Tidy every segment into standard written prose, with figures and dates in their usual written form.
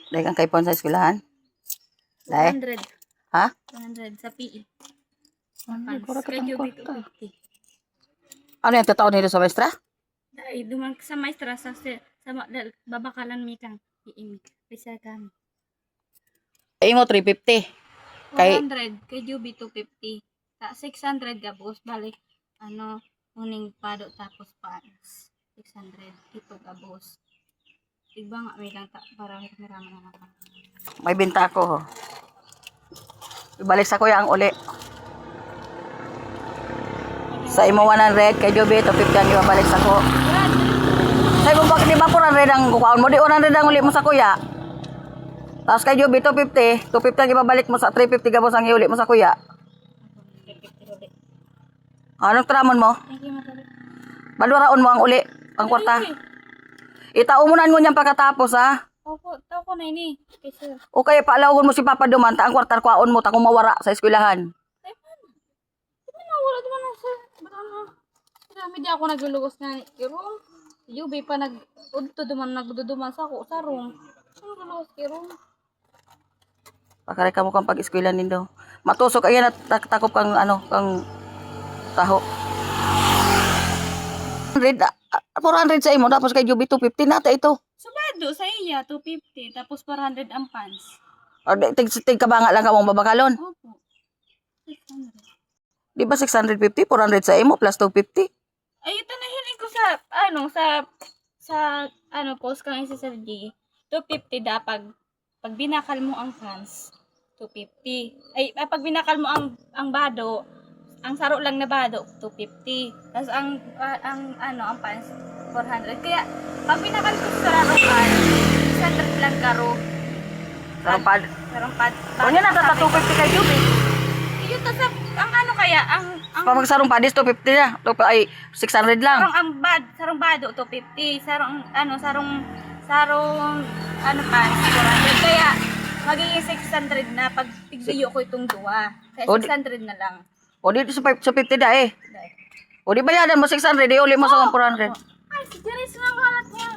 Dahil kang kaipon sa eskwelahan? Dahil? 100. Ha? 100 sa PE. Ay, kura ka Kay tang Juby kwarta. 250. Ano yung totoo nito sa maestra? Dahil dumang sa maestra sa babakalan mi kang PE. Pisa kami. Kay mo 350. Kay 400 kay Juby 250. Sa 600 gabos balik ano uning pado tapos paans. 600 ito gabos. Iba nga may lang para miraman na naman. may binta ako. Ho. Ibalik sa kuya ang uli. Sa imo 100 kay Joby 250 ang ibabalik sa ko. Sa imo bakit di ba 400 ang kukaon mo? Di 100 ang uli mo sa kuya. Tapos kay Joby 250 ang ibabalik mo sa 350 gabos ang iuli mo sa kuya. Anong tramon mo? Thank you, Matali. Balwaraon mo ang uli, ang kwarta. Itao mo na niyang pagkatapos ha. Opo, tao ko na ini. Kasi, O kaya paalawon mo si Papa Duman, ta ang kwartar kwaon mo, ta kung mawara sa eskwelahan. ay paano? Di ba na, wala di ba na sa, ba't ano? Marami di ako naglulugos na ni room. Yubi pa nagduduman sa ako, sa room. Ano naglulugos kay room? Pakaray ka mo kang pag-eskwelahan din daw. Matusok ayan at takop kang ano, kang taho. 400 sa imo, tapos kay Juby 250 nata ito. Subado sa iya, 250. Tapos 400 ang pants. O, tig ka ba nga lang ka mong babakalon? Opo. 600. Di ba 650? 400 sa imo plus 250? Ay, ito na hiling ko sa, post kang isa sa G. 250 pag binakal mo ang pants, 250. Ay, pag binakal mo ang bado, ang saro lang na bado, 250. Tapos ang pants, 400. Kaya, pag binakal ko sa laruan, 600 lang karo. Sarumpad. Sarumpad. O niya nata 250 kay Juby. Yun, tas ang ano kaya, ang Pag magsarumpadis 250 na. Ay, 600 lang. sarong bado, 250. Sarong pants, 400. Kaya, magiging 600 na pag tigbiyo ko itong duwa. Kaya O, 600 na lang. O dito sa 50 da eh. Dahil. O di bayadan mo 600, di uli mo sa 400. Ay, si Jerez na balat niya.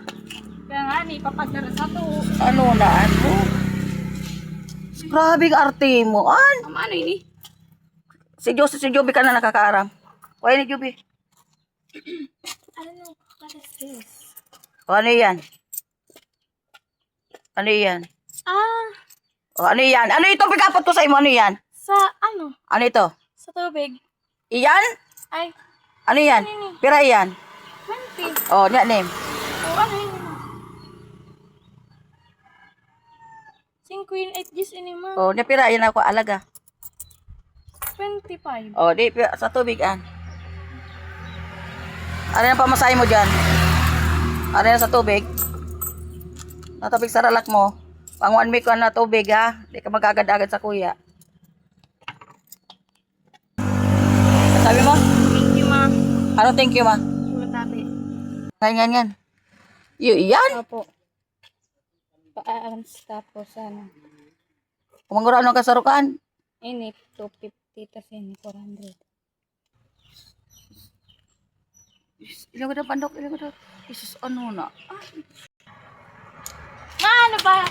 Kaya nga, ni papagdara sa to. Ano na ano? Grabe ang arte mo. Ano ini? Si Joby ka na nakakaaram. O ni Joby. Ano? What is this? O ano yan? Ano yan? O ano yan? Ano ito pagkapot ko sa imo? Ano yan? Sa ano? Ano ito? Sa tubig. Iyan? Ay, Ano yan? Pira yan? 20. O, niya name. O, ano yun? 5 yun, 8 gis ini ma. O, niya pira yan ako alaga. 25. O, di sa tubig an. Ano yung pamasahe mo dyan? Ano yan sa tubig? Natubig sa ralak mo. Pang 1 week ko na tubig ha. Di ka magagad-agad sa kuya. Sabi mo? Thank you, ma. Ano thank you ma? Matabi. Yan. Yan? Opo. Paans tapos ano. Kumangura ano ka sarukan? Ini 250 tas ini 400. Ilang ko na pandok, ilang ko na. Jesus, ano na? Ma, ano ba?